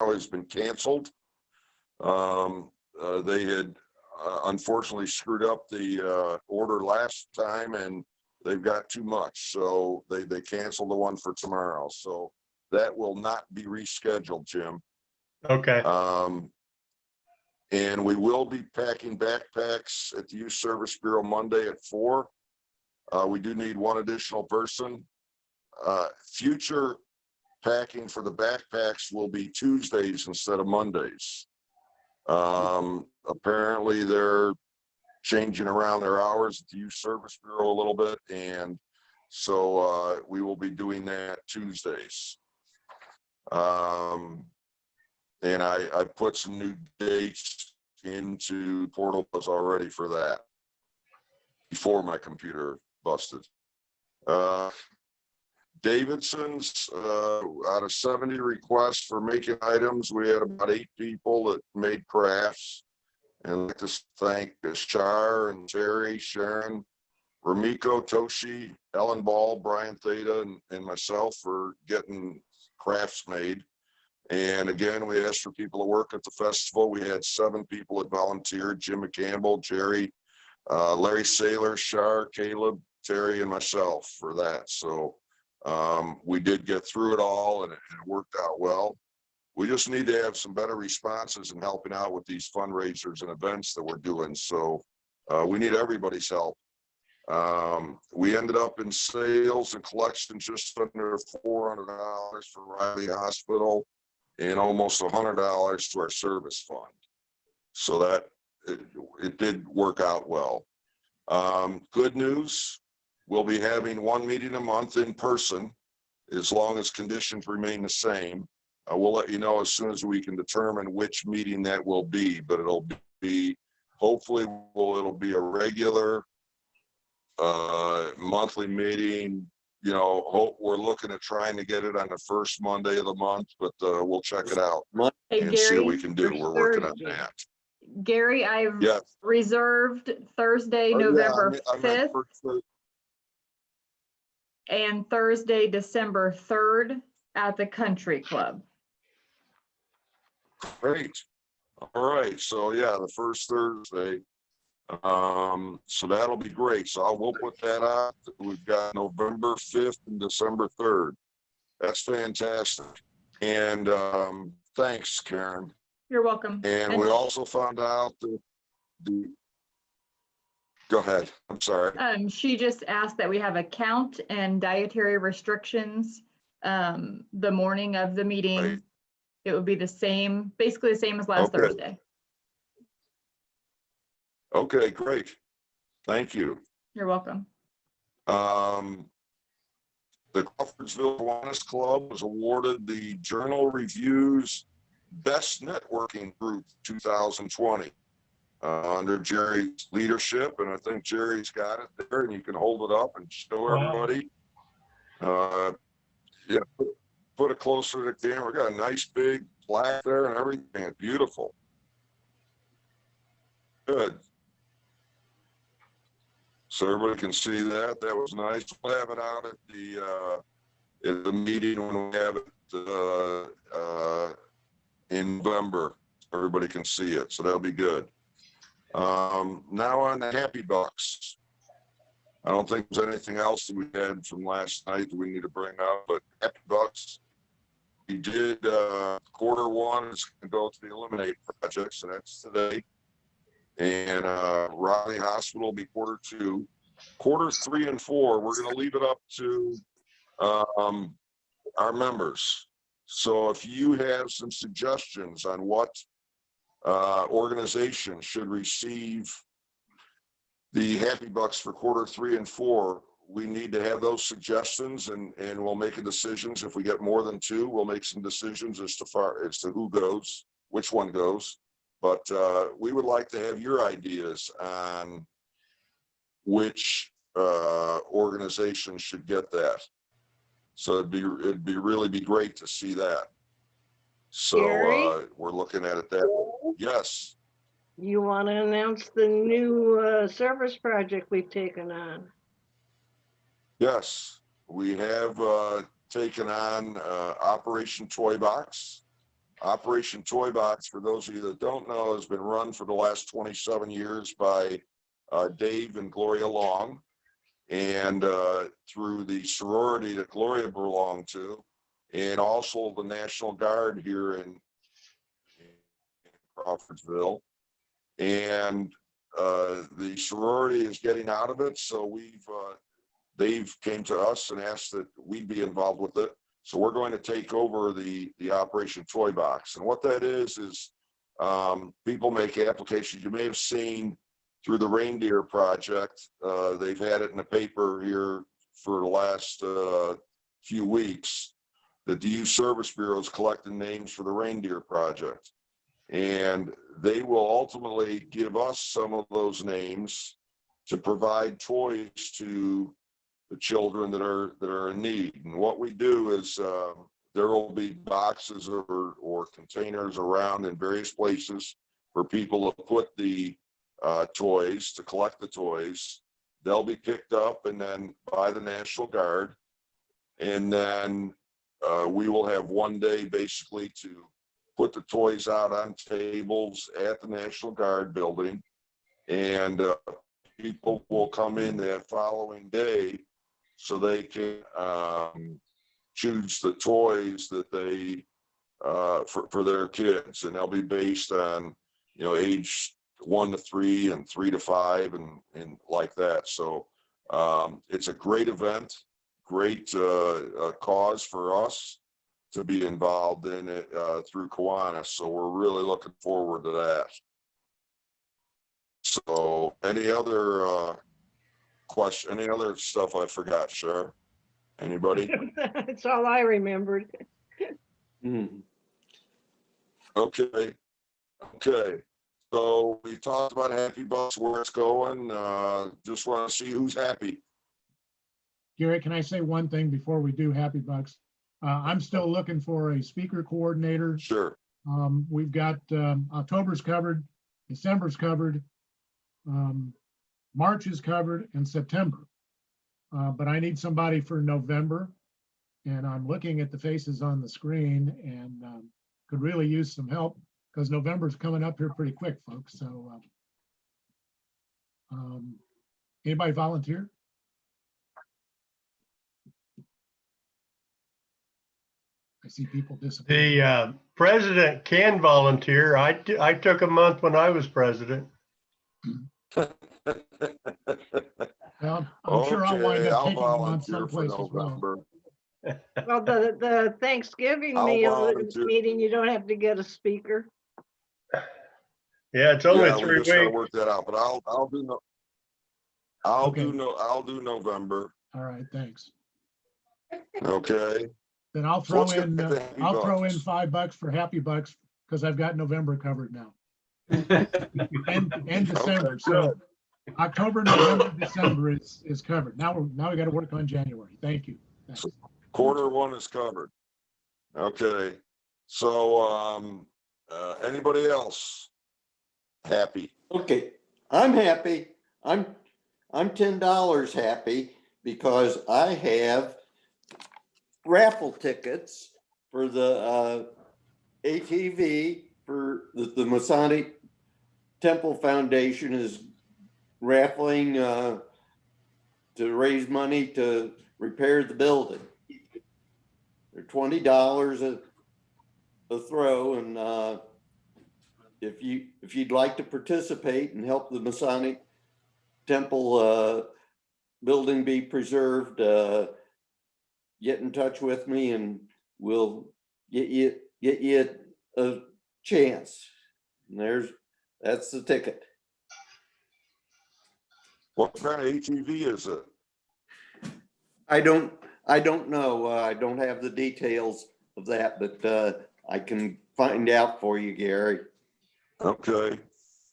has been canceled. They had unfortunately screwed up the order last time, and they've got too much, so they canceled the one for tomorrow. So that will not be rescheduled, Jim. Okay. And we will be packing backpacks at the Youth Service Bureau Monday at 4. We do need one additional person. Future packing for the backpacks will be Tuesdays instead of Mondays. Apparently they're changing around their hours at the Youth Service Bureau a little bit, and so we will be doing that Tuesdays. And I put some new dates into Portal Buzz already for that before my computer busted. Davidson's, out of 70 requests for making items, we had about 8 people that made crafts. And I'd like to thank Shar and Terry, Sharon, Ramiko, Toshi, Ellen Ball, Brian Theta, and myself for getting crafts made. And again, we asked for people to work at the festival. We had 7 people that volunteered: Jim McCampbell, Jerry, Larry Saylor, Shar, Caleb, Terry, and myself for that. So we did get through it all, and it worked out well. We just need to have some better responses in helping out with these fundraisers and events that we're doing. So we need everybody's help. We ended up in sales and collection just under $400 for Riley Hospital and almost $100 to our service fund. So that it did work out well. Good news, we'll be having 1 meeting a month in person as long as conditions remain the same. We'll let you know as soon as we can determine which meeting that will be, but it'll be, hopefully it'll be a regular monthly meeting. You know, we're looking at trying to get it on the first Monday of the month, but we'll check it out and see what we can do. We're working on that. Gary, I've Yes. reserved Thursday, November 5th and Thursday, December 3rd at the Country Club. Great. All right. So yeah, the first Thursday. So that'll be great. So we'll put that out. We've got November 5th and December 3rd. That's fantastic. And thanks, Karen. You're welcome. And we also found out that go ahead. I'm sorry. She just asked that we have a count and dietary restrictions the morning of the meeting. Right. It would be the same, basically the same as last Thursday. Okay, great. Thank you. You're welcome. The Crawfordsville Kiwanis Club was awarded the Journal Review's Best Networking Group 2020 under Jerry's leadership, and I think Jerry's got it there, and you can hold it up and show everybody. Yeah, put it closer to the camera. We got a nice big plaque there and everything. It's beautiful. Good. So everybody can see that. That was nice. We'll have it out at the meeting when we have it in November. Everybody can see it, so that'll be good. Now on the Happy Bucks. I don't think there's anything else that we had from last night that we need to bring up, but Happy Bucks, we did Q1 is going to go to the Eliminate project, so that's today. And Raleigh Hospital will be Q2. Q3 and 4, we're going to leave it up to our members. So if you have some suggestions on what organization should receive the Happy Bucks for Q3 and 4, we need to have those suggestions, and we'll make a decisions. If we get more than 2, we'll make some decisions as to who goes, which one goes. But we would like to have your ideas on which organization should get that. So it'd be really great to see that. So we're looking at it that way. Yes. You want to announce the new service project we've taken on? Yes, we have taken on Operation Toy Box. Operation Toy Box, for those of you that don't know, has been run for the last 27 years by Dave and Gloria Long, and through the sorority that Gloria belonged to, and also the National Guard here in Crawfordsville. And the sorority is getting out of it, so they've came to us and asked that we be involved with it. So we're going to take over the Operation Toy Box. And what that is people make applications. You may have seen through the Reindeer Project, they've had it in the paper here for the last few weeks, that the Youth Service Bureau is collecting names for the Reindeer Project. And they will ultimately give us some of those names to provide toys to the children that are in need. And what we do is there will be boxes or containers around in various places for people to put the toys, to collect the toys. They'll be picked up and then by the National Guard. And then we will have one day basically to put the toys out on tables at the National Guard building. And people will come in that following day so they can choose the toys that they for their kids, and they'll be based on age 1 to 3 and 3 to 5 and like that. So it's a great event, great cause for us to be involved in it through Kiwanis. So we're really looking forward to that. So any other question, any other stuff I forgot, Cher? Anybody? That's all I remembered. Okay. So we talked about Happy Bucks, where it's going. Just want to see who's happy. Gary, can I say one thing before we do Happy Bucks? I'm still looking for a speaker coordinator. Sure. We've got October's covered, December's covered, March is covered, and September. But I need somebody for November, and I'm looking at the faces on the screen and could really use some help because November's coming up here pretty quick, folks. So anybody volunteer? I see people disappear. The president can volunteer. I took a month when I was president. Well, I'm sure I'll wind up I'll taking them on volunteer for someplace as well. November. Well, the Thanksgiving I'll volunteer. meeting, you don't have to get a speaker. Yeah, it's only Yeah, we 3 just gotta weeks. work that out, but I'll do November. All right, thanks. Okay. Then I'll So throw let's get in back to Happy Bucks. $5 for Happy Bucks because I've got November covered now. and December. Okay, So good. October, November, December is covered. Now we got to work on January. Thank you. Thanks. Q1 is covered. Okay. So anybody else happy? Okay, I'm happy. I'm $10 happy because I have raffle tickets for the ATV for the Masonic Temple Foundation is raffling to raise money to repair the building. They're $20 a throw, and if you'd like to participate and help the Masonic Temple building be preserved, get in touch with me and we'll get you a chance. And that's the ticket. What kind of ATV is it? I don't know. I don't have the details of that, but I can find out for you, Gary. Okay. The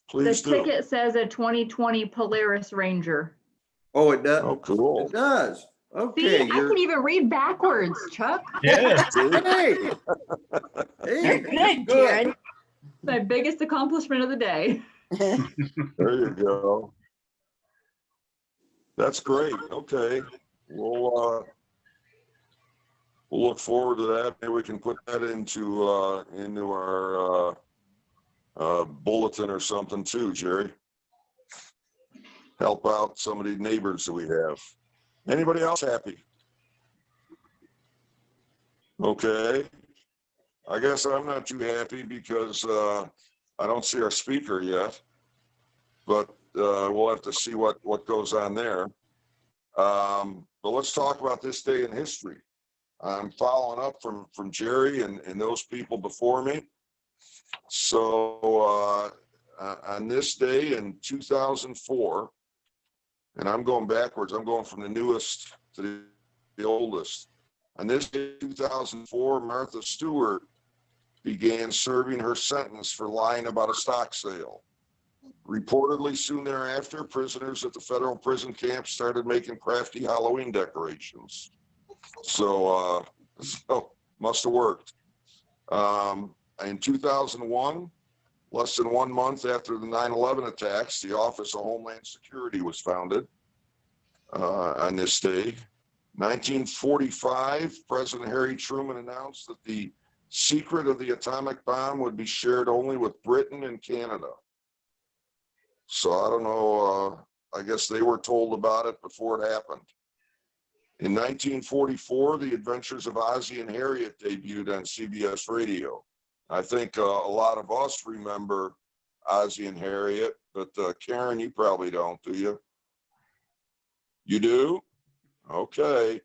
Please do. ticket says a 2020 Polaris Ranger. Oh, it does. Oh, cool. It does. See, Okay. I can even read backwards, Chuck. Yeah. Hey. Hey. Good, Karen. My biggest accomplishment of the day. There you go. That's great. Okay. We'll we'll look forward to that. Maybe we can put that into our bulletin or something too, Jerry. Help out some of the neighbors that we have. Anybody else happy? Okay. I guess I'm not too happy because I don't see our speaker yet, but we'll have to see what goes on there. But let's talk about this day in history. I'm following up from Jerry and those people before me. So on this day in 2004, and I'm going backwards, I'm going from the newest to the oldest. On this day, 2004, Martha Stewart began serving her sentence for lying about a stock sale. Reportedly, soon thereafter, prisoners at the federal prison camp started making crafty Halloween decorations. So must have worked. In 2001, less than 1 month after the 9/11 attacks, the Office of Homeland Security was founded on this day. 1945, President Harry Truman announced that the secret of the atomic bomb would be shared only with Britain and Canada. So I don't know, I guess they were told about it before it happened. In 1944, The Adventures of Ozzie and Harriet debuted on CBS Radio. I think a lot of us remember Ozzie and Harriet, but Karen, you probably don't, do you? You do? Okay.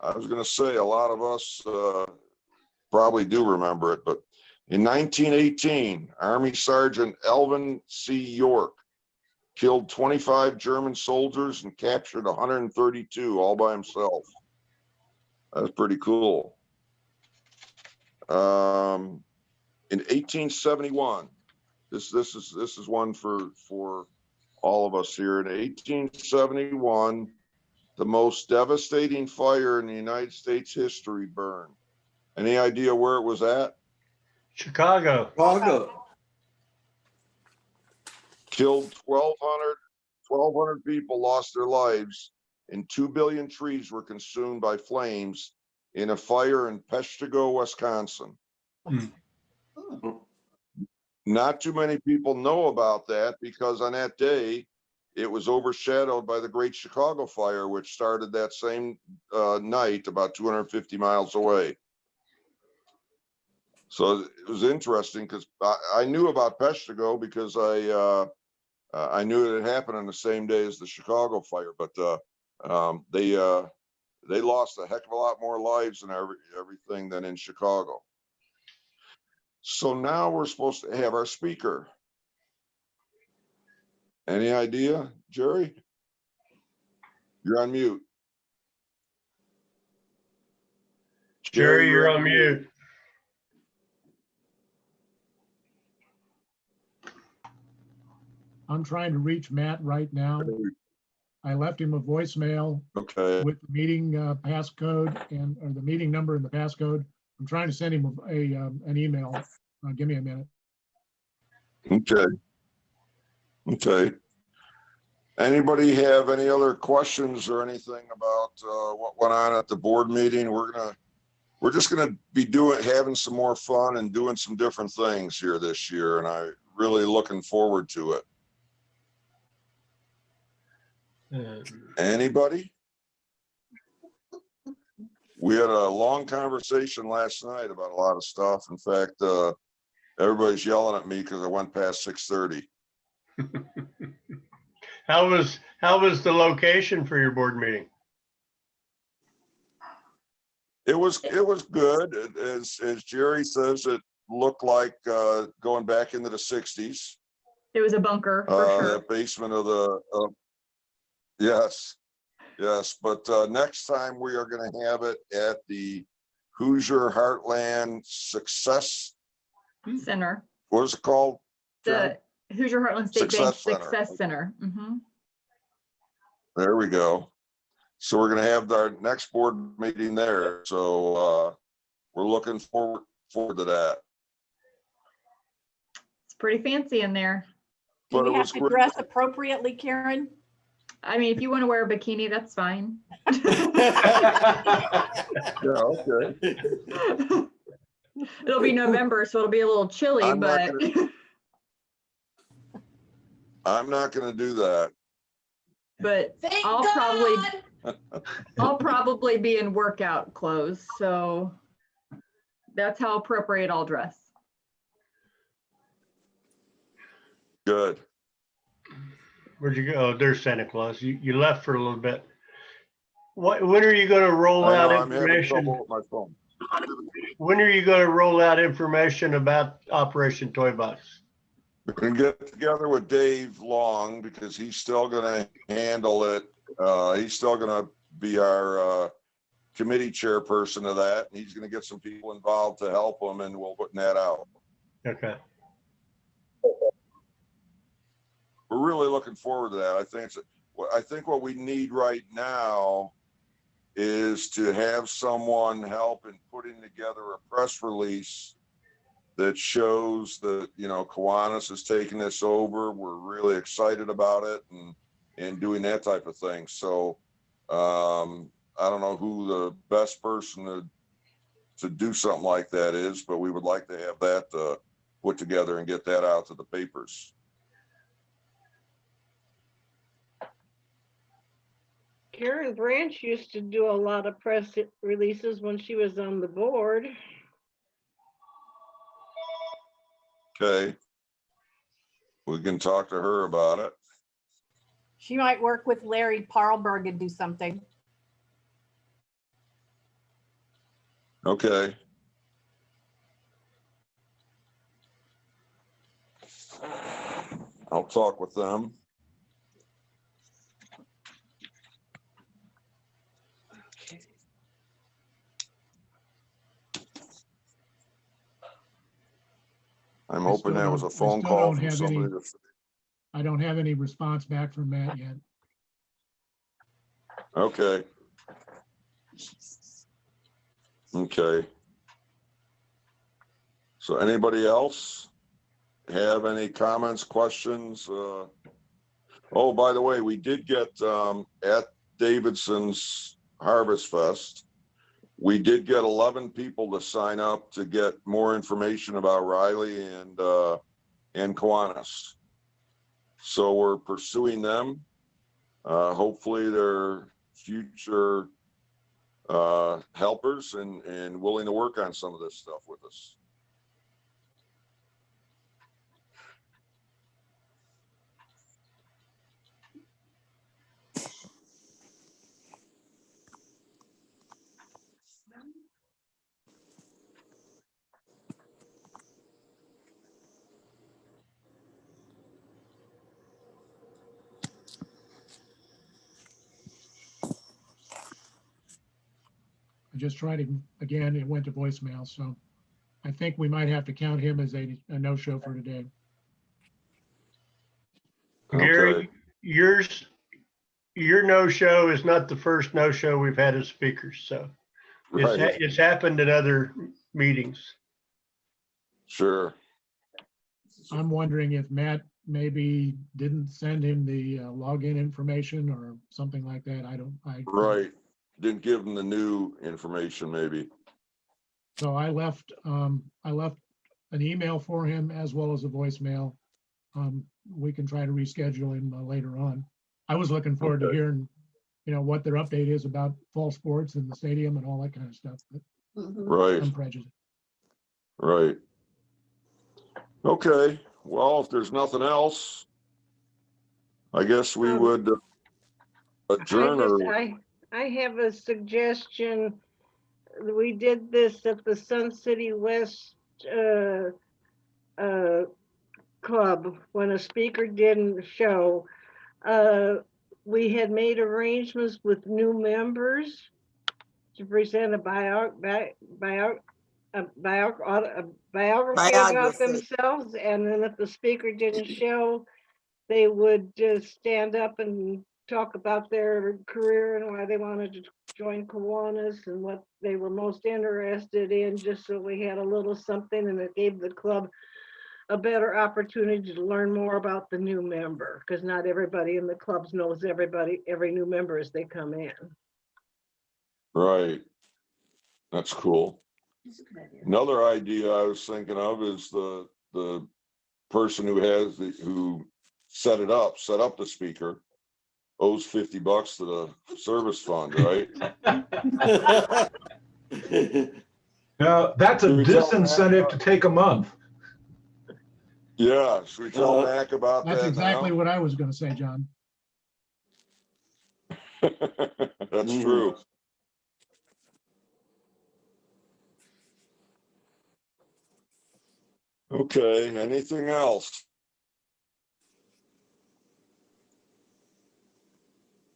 I was going to say a lot of us probably do remember it, but in 1918, Army Sergeant Elvin C. York killed 25 German soldiers and captured 132 all by himself. That's pretty cool. In 1871, this is one for all of us here. In 1871, the most devastating fire in the United States history burned. Any idea where it was at? Chicago. Chicago. Killed 1,200 people, lost their lives, and 2 billion trees were consumed by flames in a fire in Peshtigo, Wisconsin. Not too many people know about that because on that day, it was overshadowed by the Great Chicago Fire, which started that same night about 250 miles away. So it was interesting because I knew about Peshtigo because I knew it had happened on the same day as the Chicago fire, but they lost a heck of a lot more lives and everything than in Chicago. So now we're supposed to have our speaker. Any idea, Jerry? You're on mute. Jerry, you're on mute. I'm trying to reach Matt right now. I left him a voicemail Okay. with the meeting passcode or the meeting number and the passcode. I'm trying to send him an email. Give me a minute. Okay. Okay. Anybody have any other questions or anything about what went on at the board meeting? We're just gonna be having some more fun and doing some different things here this year, and I'm really looking forward to it. Anybody? We had a long conversation last night about a lot of stuff. In fact, everybody's yelling at me because I went past 6:30. How was the location for your board meeting? It was good. As Jerry says, it looked like going back into the 60s. It was a bunker for sure. That basement of the yes. But next time we are going to have it at the Hoosier Heartland Success Center. What is it called? The Hoosier Heartland State Bank Success Center. Success Center. Mm-hmm. There we go. So we're going to have our next board meeting there. So we're looking forward to that. It's pretty fancy in there. Do But we it have was to great. dress appropriately, Karen? I mean, if you want to wear a bikini, that's fine. Yeah, okay. It'll be November, so it'll be a little chilly, I'm not but I'm not gonna do that. but Thank I'll God. probably be in workout clothes, so that's how appropriate I'll dress. Good. Where'd you go? Oh, there's Santa Claus. You left for a little bit. When are you gonna roll I out know, I'm having information? trouble with my phone. When are you gonna roll out information about Operation Toy Box? We're gonna get together with Dave Long because he's still gonna handle it. He's still gonna be our committee chairperson of that. And he's gonna get some people involved to help him, and we'll put that out. Okay. We're really looking forward to that. I think what we need right now is to have someone help in putting together a press release that shows that, you know, Kiwanis is taking this over. We're really excited about it and doing that type of thing. So I don't know who the best person to do something like that is, but we would like to have that put together and get that out to the papers. Karen Branch used to do a lot of press releases when she was on the board. Okay. We can talk to her about it. She might work with Larry Parlberg and do something. Okay. I'll talk with them. I'm hoping that was a phone still call don't from have any- somebody. I don't have any response back from Matt yet. Okay. Okay. So anybody else have any comments, questions? Oh, by the way, we did get at Davidson's Harvest Fest, we did get 11 people to sign up to get more information about Riley and Kiwanis. So we're pursuing them. Hopefully they're future helpers and willing to work on some of this stuff with us. I just tried it again, it went to voicemail, so I think we might have to count him as a no-show for today. Gary, Okay. your no-show is not the first no-show we've had as speakers, so Right. it's happened in other meetings. Sure. I'm wondering if Matt maybe didn't send him the login information or something like that. Right. Didn't give them the new information, maybe. So I left an email for him as well as a voicemail. We can try to reschedule him later on. I was looking forward to Okay. hearing, what their update is about fall sports and the stadium and all that kind of stuff, but Right. I'm prejudiced. Right. Okay. Well, if there's nothing else, I guess we would adjourn. I have a suggestion. We did this at the Sun City West Club when a speaker didn't show. We had made arrangements with new members to present a biography about themselves, and then if the speaker didn't show, they would just stand up and talk about their career and why they wanted to join Kiwanis and what they were most interested in, just so we had a little something, and it gave the club a better opportunity to learn more about the new member, because not everybody in the clubs knows every new member as they come in. Right. That's cool. Another idea I was thinking of is the person who set up the speaker owes $50 to the service fund, right? No, that's a Should we tell Matt disincentive about- to take a month. Yeah, should we tell Mac about That's that exactly now? what I was gonna say, John. That's true. Okay, anything else?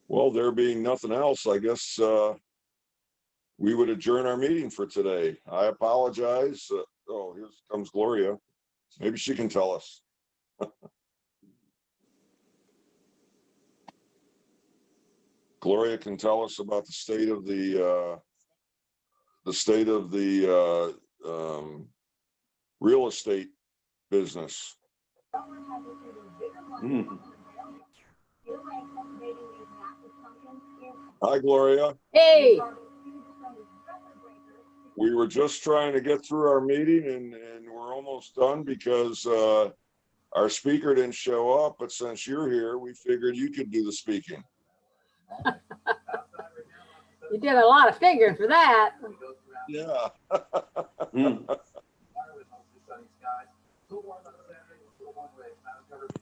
Well, there being nothing else, I guess we would adjourn our meeting for today. I apologize. Oh, here comes Gloria. Maybe she can tell us. Gloria can tell us about the state of the real estate business. Hi, Gloria. Hey, We were just trying to get through our meeting and we're almost done because our speaker didn't show up, but since you're here, we figured you could do the speaking. you did a lot of figuring for that. Yeah.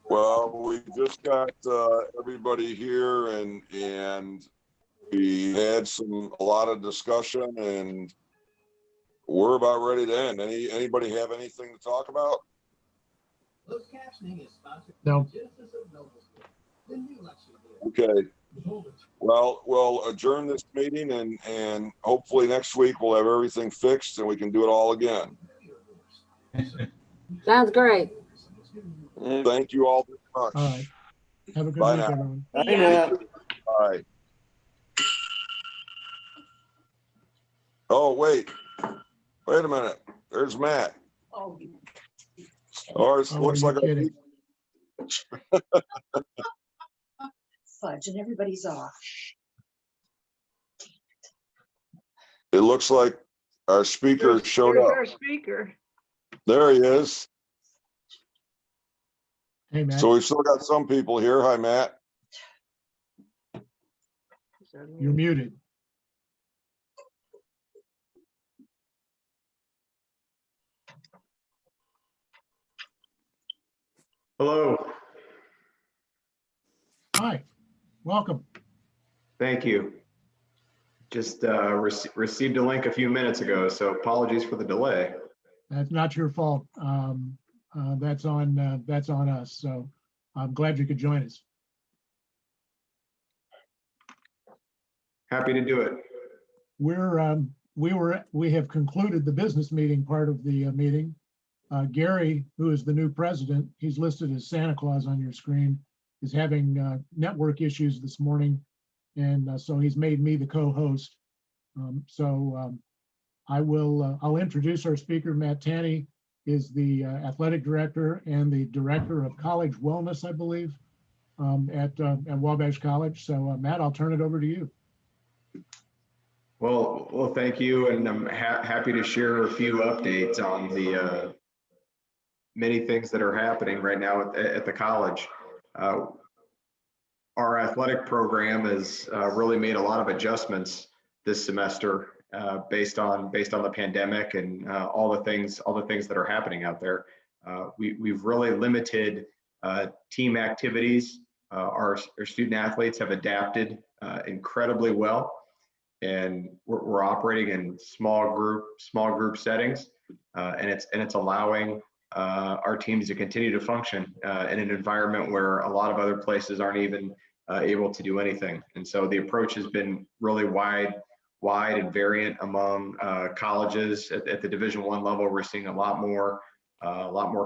Well, we just got everybody here and we had a lot of discussion and we're about ready to end. Anybody have anything to talk about? No. Okay. Well, we'll adjourn this meeting and hopefully next week we'll have everything fixed and we can do it all again. Sounds great. Thank you all very much. All right. Have a good Bye week, now. everyone. I know. Bye. Oh, wait a minute. There's Matt. Oh, it Oh, looks are like you kidding? Fudge and everybody's off. it looks like our speaker showed There's up. our speaker. There he is. Hey, Matt, So we've still got some people here. Hi, Matt. you're muted. Hello, Hi, welcome. thank you. Just received a link a few minutes ago, so apologies for the delay. That's not your fault. That's on us. So I'm glad you could join us. Happy to do it. We have concluded the business meeting part of the meeting. Gary, who is the new president, he's listed as Santa Claus on your screen, is having network issues this morning. And so he's made me the co-host. I'll introduce our speaker. Matt Tanney is the athletic director and the director of college wellness, I believe, at Wabash College. So Matt, I'll turn it over to you. Well, thank you, and I'm happy to share a few updates on the many things that are happening right now at the college. Our athletic program has really made a lot of adjustments this semester based on the pandemic and all the things that are happening out there. We've really limited team activities. Our student athletes have adapted incredibly well, and we're operating in small group settings, and it's allowing our teams to continue to function in an environment where a lot of other places aren't even able to do anything. And so the approach has been really wide and variant among colleges at the Division I level. We're seeing a lot more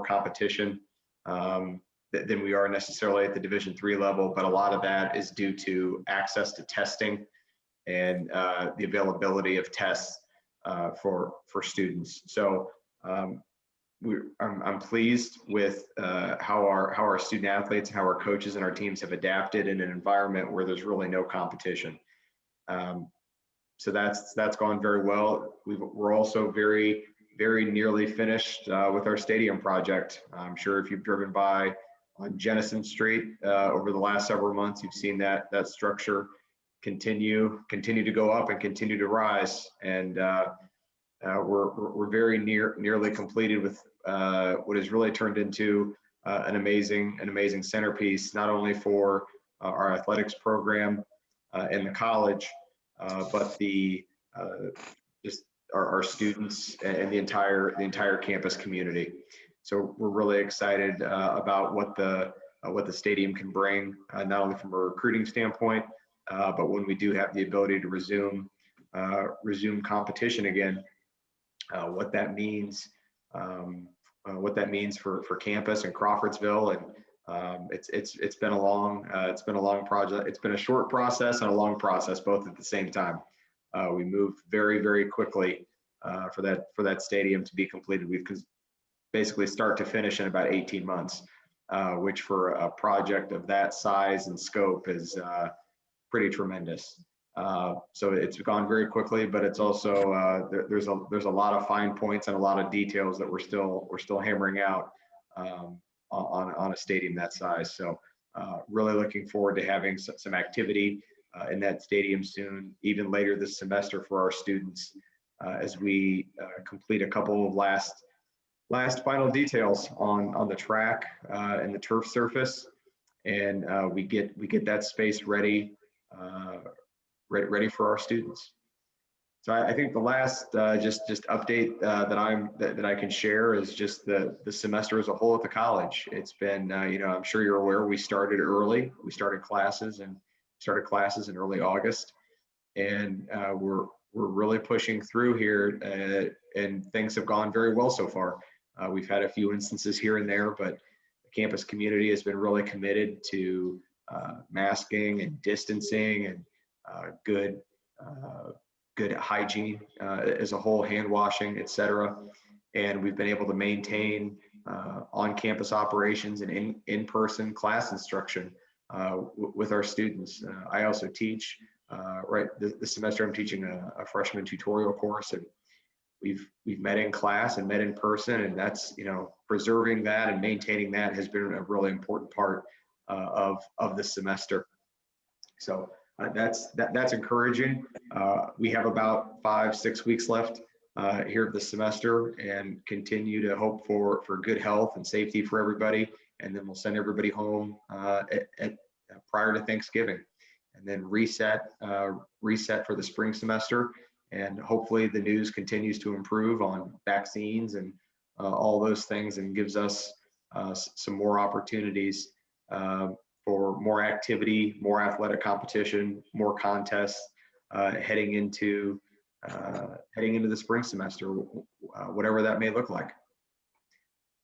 competition than we are necessarily at the Division III level, but a lot of that is due to access to testing and the availability of tests for students. So I'm pleased with how our student athletes, how our coaches and our teams have adapted in an environment where there's really no competition. So that's gone very well. We're also very nearly finished with our stadium project. I'm sure if you've driven by on Jennison Street over the last several months, you've seen that structure continue to go up and continue to rise. And we're very nearly completed with what has really turned into an amazing centerpiece, not only for our athletics program in the college, but just our students and the entire campus community. So we're really excited about what the stadium can bring, not only from a recruiting standpoint, but when we do have the ability to resume competition again, what that means for campus and Crawfordsville. And it's been a long project. It's been a short process and a long process, both at the same time. We moved very quickly for that stadium to be completed. We've basically start to finish in about 18 months, which for a project of that size and scope is pretty tremendous. So it's gone very quickly, but it's also there's a lot of fine points and a lot of details that we're still hammering out on a stadium that size. So really looking forward to having some activity in that stadium soon, even later this semester for our students, as we complete a couple of last final details on the track and the turf surface, and we get that space ready for our students. So I think the last just update that I can share is just the semester as a whole at the college. It's been I'm sure you're aware, we started early. We started classes in early August, and we're really pushing through here, and things have gone very well so far. We've had a few instances here and there, but the campus community has been really committed to masking and distancing and good hygiene as a whole, hand washing, etc. And we've been able to maintain on-campus operations and in-person class instruction with our students. I also teach, this semester I'm teaching a freshman tutorial course, and we've met in class and met in person, and that's, preserving that and maintaining that has been a really important part of this semester. So that's encouraging. We have about 5-6 weeks left here this semester, and continue to hope for good health and safety for everybody. And then we'll send everybody home prior to Thanksgiving, and then reset for the spring semester. And hopefully the news continues to improve on vaccines and all those things, and gives us some more opportunities for more activity, more athletic competition, more contests heading into the spring semester, whatever that may look like.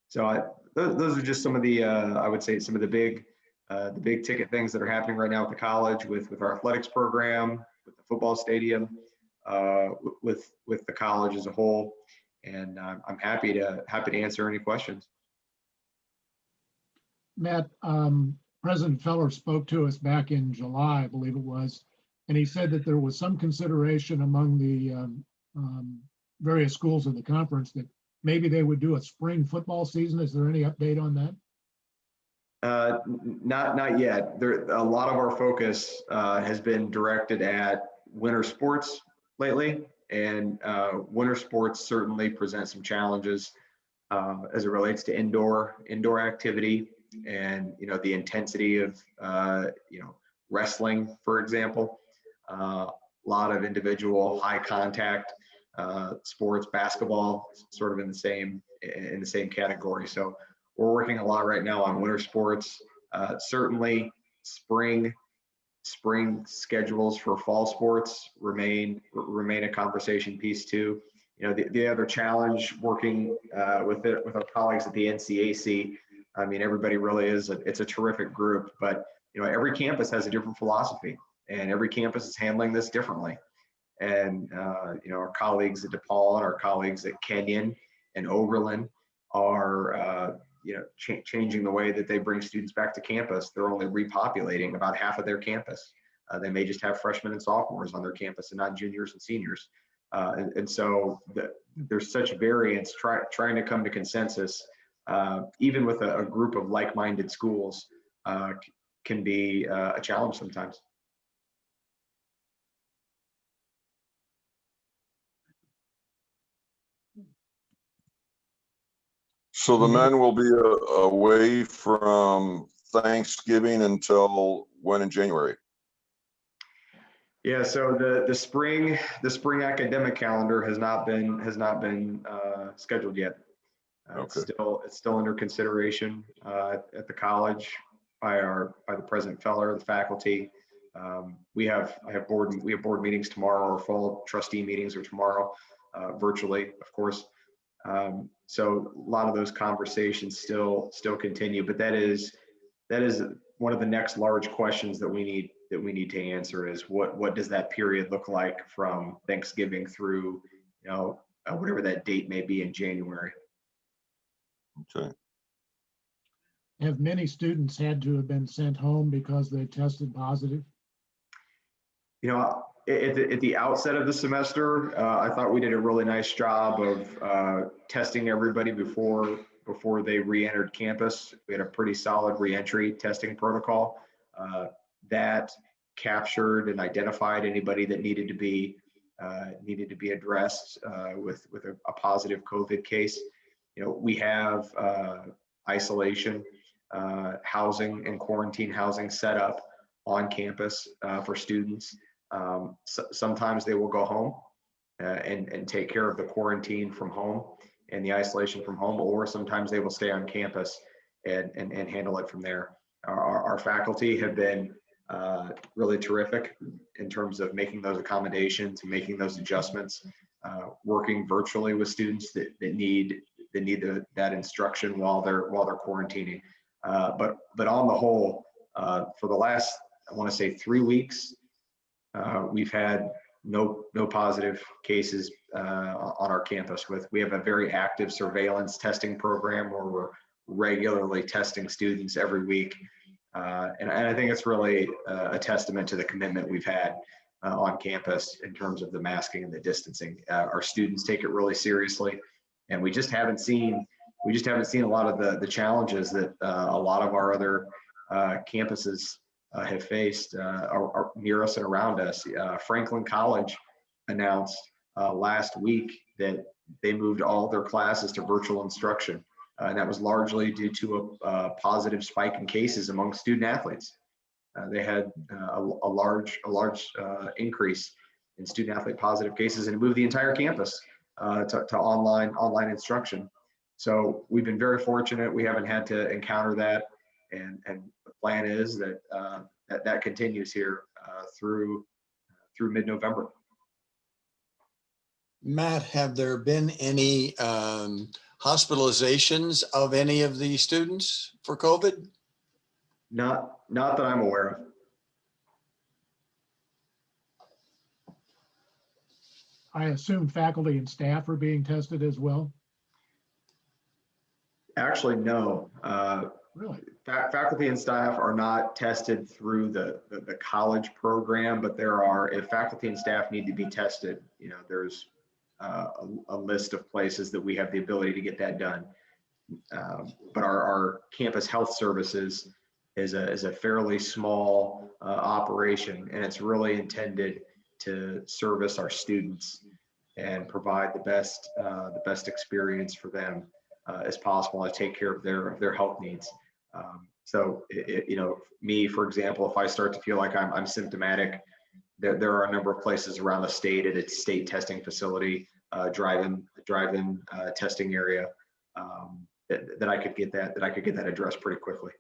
So those are just some of the I would say some of the big ticket things that are happening right now at the college, with our athletics program, with the football stadium, with the college as a whole. And I'm happy to answer any questions. Matt, President Feller spoke to us back in July, I believe it was, and he said that there was some consideration among the various schools of the conference that maybe they would do a spring football season. Is there any update on that? Not yet. A lot of our focus has been directed at winter sports lately, and winter sports certainly present some challenges as it relates to indoor activity, and the intensity of wrestling, for example. A lot of individual high contact sports, basketball, sort of in the same category. So we're working a lot right now on winter sports. Certainly spring schedules for fall sports remain a conversation piece too. The other challenge working with our colleagues at the NCAC, I mean, everybody really it's a terrific group, but every campus has a different philosophy, and every campus is handling this differently. And our colleagues at DePaul and our colleagues at Kenyon and Oberlin are changing the way that they bring students back to campus. They're only repopulating about half of their campus. They may just have freshmen and sophomores on their campus and not juniors and seniors. And so there's such variance. Trying to come to consensus, even with a group of like-minded schools, can be a challenge sometimes. So the men will be away from Thanksgiving until when in January? Yeah, so the spring academic calendar has not been scheduled yet. Okay. It's still under consideration at the college by the president Feller, the faculty. I have board meetings tomorrow, or fall trustee meetings are tomorrow, virtually, of course. So a lot of those conversations still continue, but that is one of the next large questions that we need to answer is what does that period look like from Thanksgiving through, whatever that date may be in January. Okay. Have many students had to have been sent home because they tested positive? At the outset of the semester, I thought we did a really nice job of testing everybody before they re-entered campus. We had a pretty solid re-entry testing protocol that captured and identified anybody that needed to be addressed with a positive COVID case. We have isolation housing and quarantine housing set up on campus for students. Sometimes they will go home and take care of the quarantine from home and the isolation from home, or sometimes they will stay on campus and handle it from there. Our faculty have been really terrific in terms of making those accommodations and making those adjustments, working virtually with students that need that instruction while they're quarantining. But on the whole, for the last, I want to say 3 weeks, we've had no positive cases on our campus. We have a very active surveillance testing program where we're regularly testing students every week. And I think it's really a testament to the commitment we've had on campus in terms of the masking and the distancing. Our students take it really seriously, and we just haven't seen a lot of the challenges that a lot of our other campuses have faced are near us and around us. Franklin College announced last week that they moved all their classes to virtual instruction. And that was largely due to a positive spike in cases among student athletes. They had a large increase in student athlete positive cases, and it moved the entire campus to online instruction. So we've been very fortunate. We haven't had to encounter that, and the plan is that that continues here through mid-November. Matt, have there been any hospitalizations of any of the students for COVID? Not that I'm aware of. I assume faculty and staff are being tested as well? Actually, no. Really? Faculty and staff are not tested through the college program, but if faculty and staff need to be tested, there's a list of places that we have the ability to get that done. But our campus health services is a fairly small operation, and it's really intended to service our students and provide the best experience for them as possible, and take care of their health needs. So me, for example, if I start to feel like I'm symptomatic, there are a number of places around the state at its state testing facility, drive-in testing area, that I could get that addressed pretty quickly.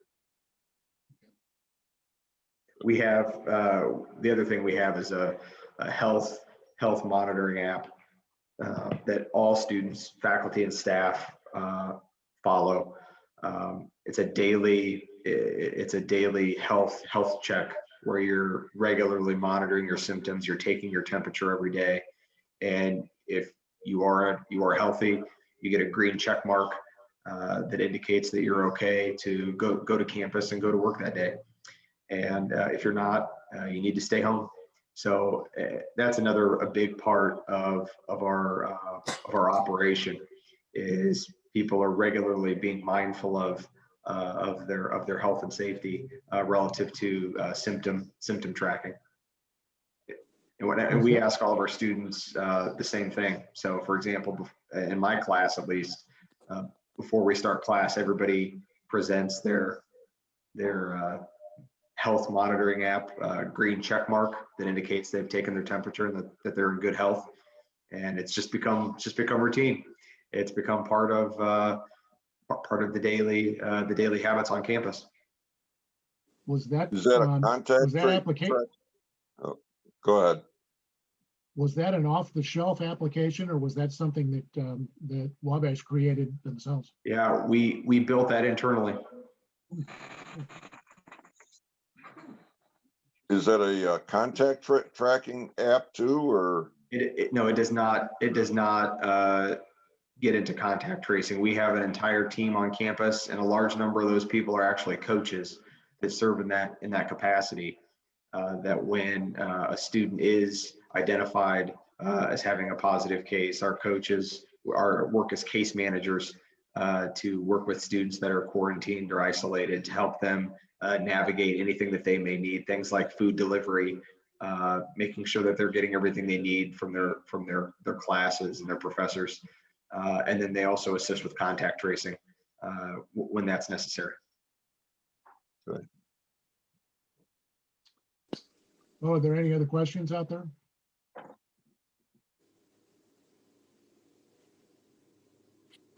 We have the other thing we have is a health monitoring app that all students, faculty, and staff follow. It's a daily health check where you're regularly monitoring your symptoms. You're taking your temperature every day, and if you are healthy, you get a green check mark. that indicates that you're okay to go to campus and go to work that day. And if you're not, you need to stay home. So that's a big part of our operation, is people are regularly being mindful of their health and safety relative to symptom tracking. And we ask all of our students the same thing. So, for example, in my class, at least, before we start class, everybody presents their health monitoring app, green check mark that indicates they've taken their temperature and that they're in good health. And it's just become routine. It's become part of the daily habits on campus. Was that, Is that a contact? was that application? Oh, go ahead. Was that an off-the-shelf application, or was that something that that Wabash created themselves? Yeah, we built that internally. Is that a contact tracking app too, or? No, it does not. It does not get into contact tracing. We have an entire team on campus, and a large number of those people are actually coaches that serve in that capacity. That when a student is identified as having a positive case, our coaches work as case managers to work with students that are quarantined or isolated to help them navigate anything that they may need, things like food delivery, making sure that they're getting everything they need from their classes and their professors. And then they also assist with contact tracing when that's necessary. Good. Oh, are there any other questions out there?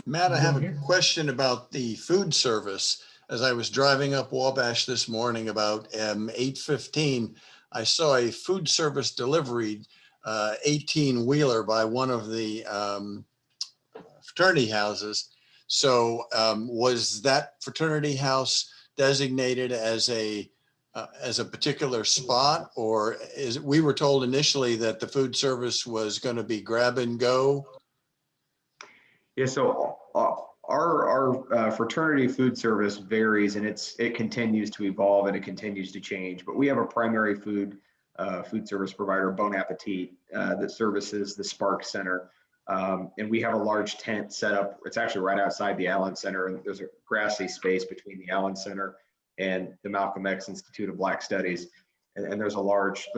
Matt, I have a question about the food service. As I was driving up Wabash this morning about 8:15, I saw a food service delivery 18-wheeler by one of the fraternity houses. So was that fraternity house designated as a particular spot, or we were told initially that the food service was going to be grab and go? Yeah, so our fraternity food service varies, and it continues to evolve and it continues to change. But we have a primary food service provider, Bon Appetit, that services the Spark Center, and we have a large tent set up. It's actually right outside the Allen Center, and there's a grassy space between the Allen Center and the Malcolm X Institute of Black Studies, and there's a large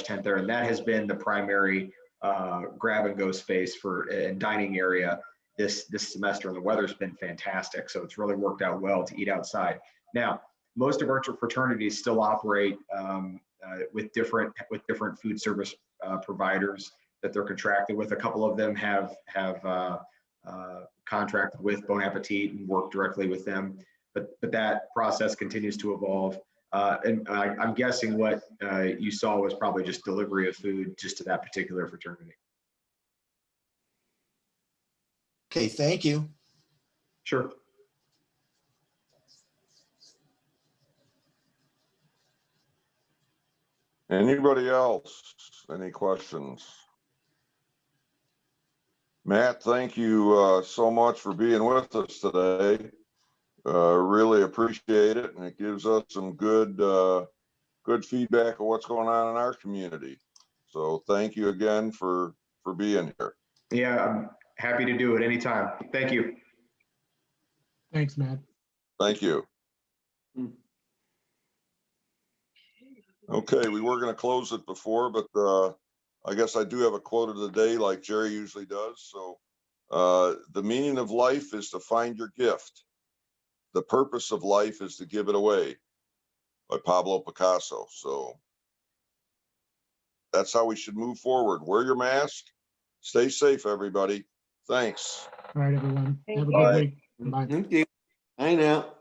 tent there, and that has been the primary grab and go space and dining area this semester, and the weather's been fantastic, so it's really worked out well to eat outside. Now, most of our fraternities still operate with different food service providers that they're contracted with. A couple of them have contracted with Bon Appetit and work directly with them, but that process continues to evolve. And I'm guessing what you saw was probably just delivery of food just to that particular fraternity. Okay, thank you. Sure. Anybody else? Any questions? Matt, thank you so much for being with us today. Really appreciate it, and it gives us some good feedback of what's going on in our community. So thank you again for being here. Yeah, I'm happy to do it anytime. Thank you. Thanks, Matt. Thank you. Okay, we were going to close it before, but I guess I do have a quote of the day like Jerry usually does. So the meaning of life is to find your gift. The purpose of life is to give it away, by Pablo Picasso. So that's how we should move forward. Wear your mask. Stay safe, everybody. Thanks. All right, everyone. Thank Have a you. good week. Bye. Thank you. I know.